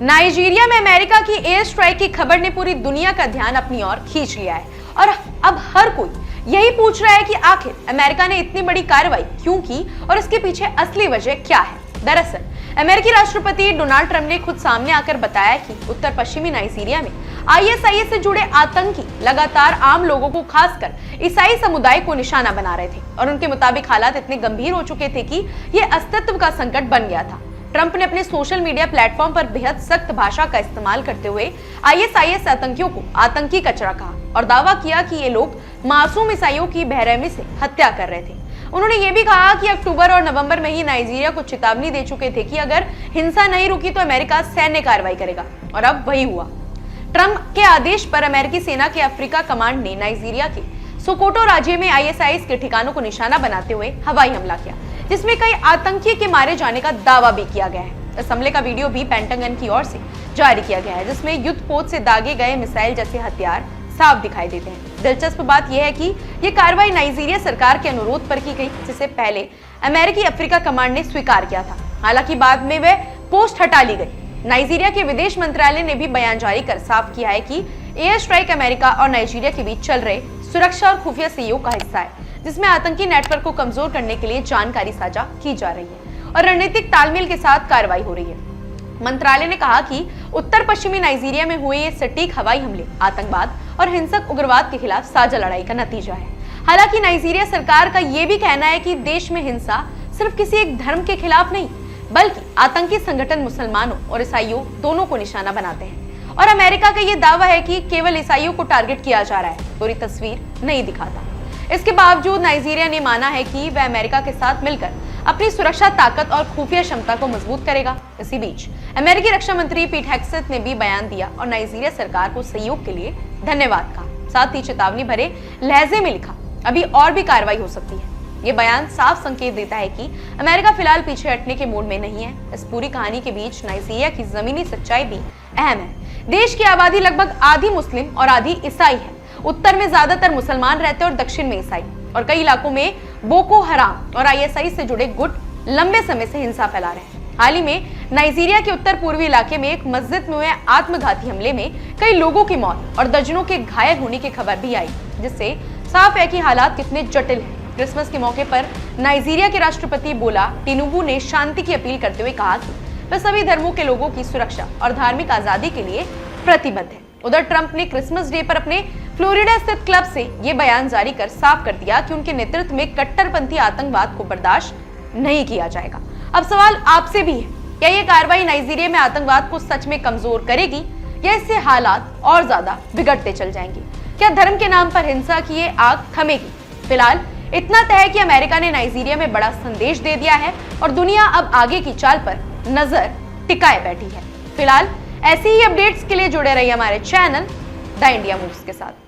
Nigeria में America की air strike की खबर ने पूरी दुनिया का ध्यान अपनी ओर खींच लिया है और अब हर कोई यही पूछ रहा है कि आखिर अमेरिका ने इतनी बड़ी कार्रवाई क्यों की और इसके पीछे असली वजह क्या है। दरअसल अमेरिकी राष्ट्रपति डोनाल्ड ट्रंप ने खुद सामने आकर बताया कि उत्तर पश्चिमी नाइजीरिया में आईएसआईएस से जुड़े आतंकी लगातार आम लोगों को, खासकर ईसाई समुदाय को निशाना बना रहे थे और उनके मुताबिक हालात इतने गंभीर हो चुके थे कि ये अस्तित्व का संकट बन गया था। ट्रंप ने अपने सोशल मीडिया प्लेटफॉर्म पर बेहद सख्त भाषा का इस्तेमाल करते हुए आईएसआईएस आतंकियों को आतंकी कचरा कहा और दावा किया कि ये लोग मासूम ईसाइयों की बेरहमी से हत्या कर रहे थे। उन्होंने ये भी कहा कि अक्टूबर और नवंबर में ही नाइजीरिया को चेतावनी दे चुके थे कि अगर हिंसा नहीं रुकी तो अमेरिका सैन्य कार्रवाई करेगा और अब वही हुआ। ट्रंप के आदेश पर अमेरिकी सेना के अफ्रीका कमांड ने नाइजीरिया के सोकोटो राज्य में आईएसआईएस के ठिकानों को निशाना बनाते हुए हवाई हमला किया, जिसमें कई आतंकी के मारे जाने का दावा भी किया गया है। इस हमले का वीडियो भी पेंटागन की ओर से जारी किया गया है, जिसमें युद्धपोत से दागे गए मिसाइल जैसे हथियार साफ दिखाई देते हैं। दिलचस्प बात यह है कि यह कार्रवाई नाइजीरिया सरकार के अनुरोध पर की गई, जिसे पहले अमेरिकी अफ्रीका कमांड ने स्वीकार किया था। हालांकि बाद में वह पोस्ट हटा ली गई। नाइजीरिया के विदेश मंत्रालय ने भी बयान जारी कर साफ किया है कि एयर स्ट्राइक अमेरिका और नाइजीरिया के बीच चल रहे सुरक्षा और खुफिया सहयोग का हिस्सा है, जिसमें आतंकी नेटवर्क को कमजोर करने के लिए जानकारी साझा की जा रही है और रणनीतिक तालमेल के साथ कार्रवाई हो रही है। मंत्रालय ने कहा कि उत्तर पश्चिमी नाइजीरिया में हुए ये सटीक हवाई हमले आतंकवाद और हिंसक उग्रवाद के खिलाफ साझा लड़ाई का नतीजा है। हालांकि नाइजीरिया सरकार का ये भी कहना है कि देश में हिंसा सिर्फ किसी एक धर्म के खिलाफ नहीं, बल्कि आतंकी संगठन मुसलमानों और ईसाइयों दोनों को निशाना बनाते हैं और अमेरिका का ये दावा है कि केवल ईसाइयों को टारगेट किया जा रहा है, पूरी तस्वीर नहीं दिखाता। इसके बावजूद नाइजीरिया ने माना है कि वह अमेरिका के साथ मिलकर अपनी सुरक्षा ताकत और खुफिया क्षमता को मजबूत करेगा। इसी बीच अमेरिकी रक्षा मंत्री पीट हेग्सेथ ने भी बयान दिया और नाइजीरिया सरकार को सहयोग के लिए धन्यवाद कहा। साथ ही चेतावनी भरे लहजे में लिखा, अभी और भी कार्रवाई हो सकती है। ये बयान साफ संकेत देता है कि अमेरिका फिलहाल पीछे हटने के मूड में नहीं है। इस पूरी कहानी के बीच नाइजीरिया की जमीनी सच्चाई भी अहम है। देश की आबादी लगभग आधी मुस्लिम और आधी ईसाई है। उत्तर में ज्यादातर मुसलमान रहते हैं और दक्षिण में ईसाई, और कई इलाकों में बोको हराम और आईएसआई से जुड़े गुट लंबे समय से हिंसा फैला रहे हैं। हाल ही में नाइजीरिया के उत्तर पूर्वी इलाके में एक मस्जिद में हुए आत्मघाती हमले में कई लोगों की मौत और दर्जनों के घायल होने की खबर भी आई, जिससे साफ है कि हालात कितने जटिल हैं। क्रिसमस के मौके पर नाइजीरिया के राष्ट्रपति बोला टिनुबू ने शांति की अपील करते हुए कहा कि वह सभी धर्मों के लोगों की सुरक्षा और धार्मिक आजादी के लिए प्रतिबद्ध है। उधर ट्रंप ने क्रिसमस डे पर अपने फ्लोरिडा स्थित क्लब से ये बयान जारी कर साफ कर दिया कि उनके नेतृत्व में कट्टरपंथी आतंकवाद को बर्दाश्त नहीं किया जाएगा। अब सवाल आपसे भी है, क्या ये कार्रवाई नाइजीरिया में आतंकवाद को सच में कमजोर करेगी या इससे हालात और ज्यादा बिगड़ते चल जाएंगे? क्या धर्म के नाम पर हिंसा की ये आग थमेगी? फिलहाल इतना तय है कि अमेरिका ने नाइजीरिया में बड़ा संदेश दे दिया है और दुनिया अब आगे की चाल पर नजर टिकाए बैठी है। फिलहाल ऐसी ही अपडेट्स के लिए जुड़े रहिए हमारे चैनल द इंडिया मूव्स के साथ।